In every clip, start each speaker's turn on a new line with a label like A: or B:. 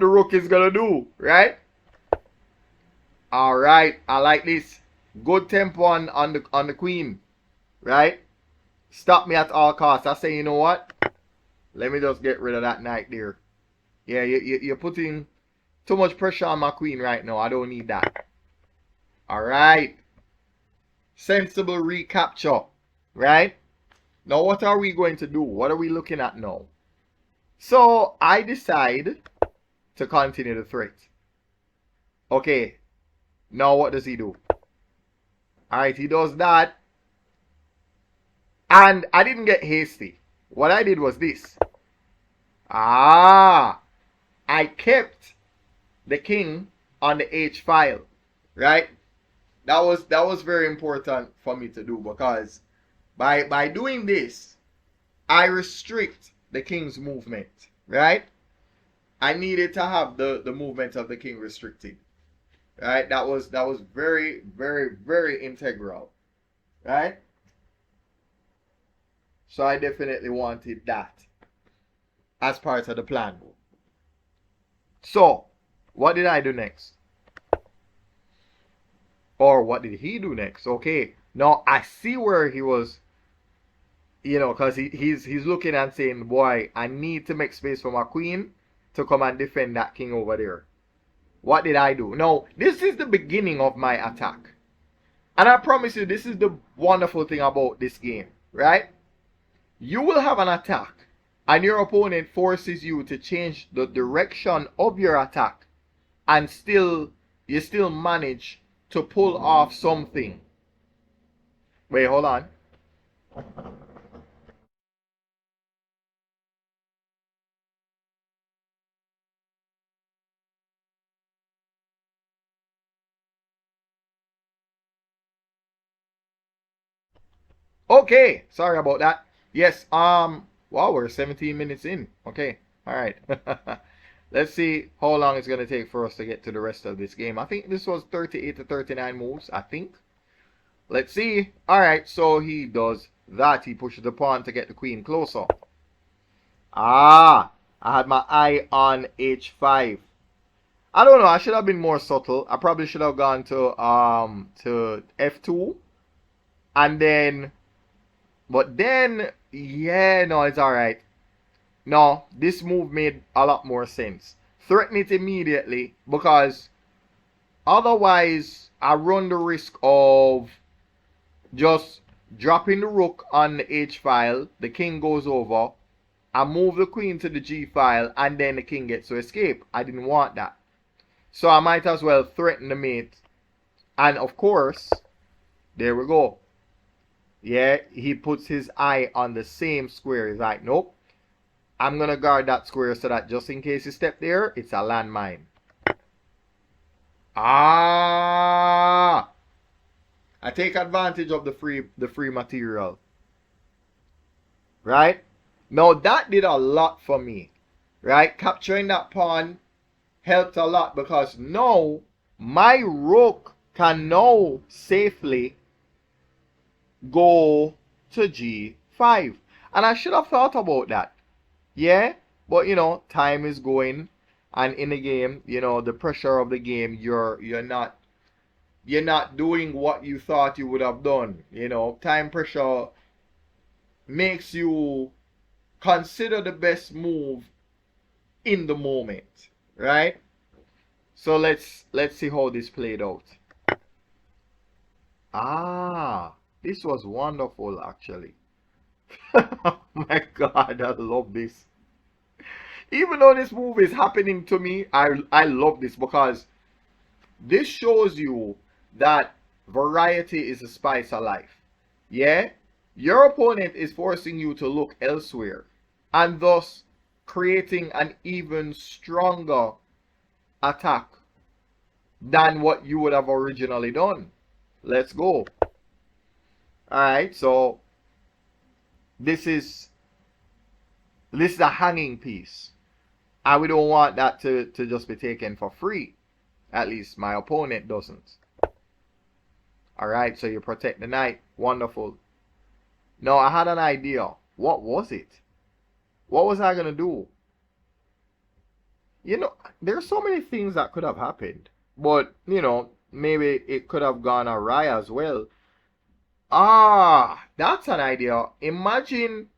A: the rook is gonna do, right? All right, I like this. Good tempo on the queen, right? Stop me at all costs. I say, you know what? Let me just get rid of that knight there. Yeah, you're putting too much pressure on my queen right now. I don't need that. All right. Sensible recapture, right? Now, what are we going to do? What are we looking at now? So, I decide to continue the threat. Okay. Now, what does he do? All right, he does that. And I didn't get hasty. What I did was this. I kept the king on the H file, right? That was very important for me to do, because by doing this, I restrict the king's movement, right? I needed to have the movement of the king restricted, right? That was very, very, very integral, right? So I definitely wanted that as part of the plan. So, what did I do next? Or what did he do next? Okay, now I see where he was, because he's looking and saying, boy, I need to make space for my queen to come and defend that king over there. What did I do? Now, this is the beginning of my attack. And I promise you, this is the wonderful thing about this game, right? You will have an attack, and your opponent forces you to change the direction of your attack, and you still manage to pull off something. Wait, hold on. Okay, sorry about that. Yes, wow, we're 17 minutes in. Okay, all right. Let's see how long it's gonna take for us to get to the rest of this game. I think this was 38 to 39 moves, I think. Let's see. All right, so he does that. He pushes the pawn to get the queen closer. I had my eye on h5. I don't know. I should have been more subtle. I probably should have gone to f2, and then, but then, yeah, no, it's all right. No, this move made a lot more sense. Threaten it immediately, because otherwise I run the risk of just dropping the rook on the h file. The king goes over. I move the queen to the g file, and then the king gets to escape. I didn't want that. So I might as well threaten the mate. And of course, there we go. Yeah, he puts his eye on the same square. He's like, nope. I'm going to guard that square so that just in case you step there, it's a landmine. I take advantage of the free material. Right? Now that did a lot for me. Right? Capturing that pawn helped a lot, because now my rook can now safely go to g5. And I should have thought about that. Yeah, but time is going, and in the game, the pressure of the game, you're not doing what you thought you would have done. Time pressure makes you consider the best move in the moment, right? So let's see how this played out. This was wonderful, actually. Oh my God, I love this. Even though this move is happening to me, I love this, because this shows you that variety is the spice of life. Yeah? Your opponent is forcing you to look elsewhere, and thus creating an even stronger attack than what you would have originally done. Let's go. Alright, so this is a hanging piece, and we don't want that to just be taken for free. At least my opponent doesn't. Alright, so you protect the knight. Wonderful. Now I had an idea. What was it? What was I gonna do? You know, there's so many things that could have happened. But, maybe it could have gone awry as well. Ah, that's an idea. Imagine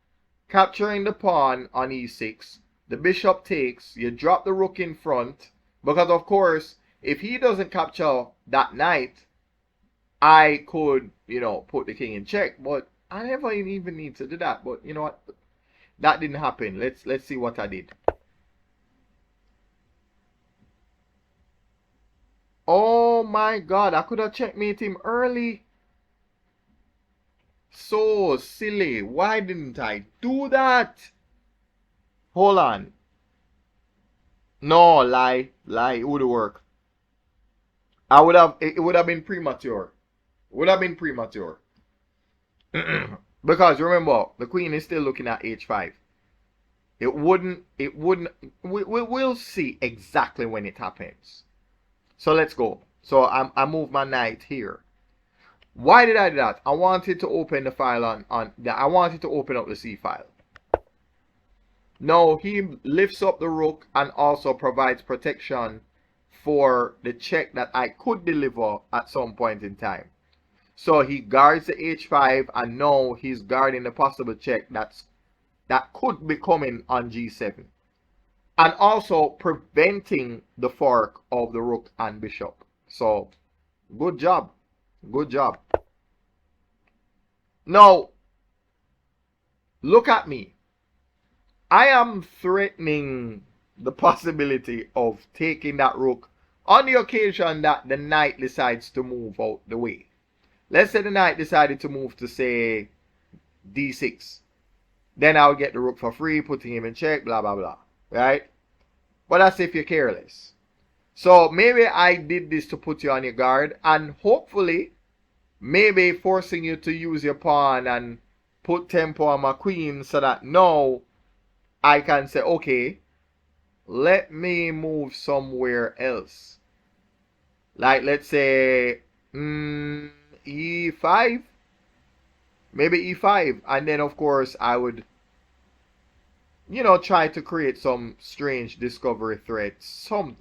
A: capturing the pawn on e6. The bishop takes. You drop the rook in front. Because, of course, if he doesn't capture that knight, I could, put the king in check. But I never even need to do that. But you know what? That didn't happen. Let's see what I did. Oh my god, I could have checkmate him early. So silly. Why didn't I do that? Hold on. No, lie. Lie. It would work. It would have been premature. It would have been premature. Because remember, the queen is still looking at h5. We'll see exactly when it happens. So let's go. So I move my knight here. Why did I do that? I wanted to open the file I wanted to open up the C file. No, he lifts up the rook and also provides protection for the check that I could deliver at some point in time. So he guards the h5 and now he's guarding the possible check that could be coming on g7. And also preventing the fork of the rook and bishop. So good job. Good job. Now, look at me. I am threatening the possibility of taking that rook on the occasion that the knight decides to move out the way. Let's say the knight decided to move to, say, d6. Then I'll get the rook for free, putting him in check, blah, blah, blah. Right? But that's if you're careless. So maybe I did this to put you on your guard and hopefully maybe forcing you to use your pawn and put tempo on my queen so that now I can say, okay, let me move somewhere else. Like, let's say, e5. Maybe e5. And then, of course, I would, try to create some strange discovery threat, something.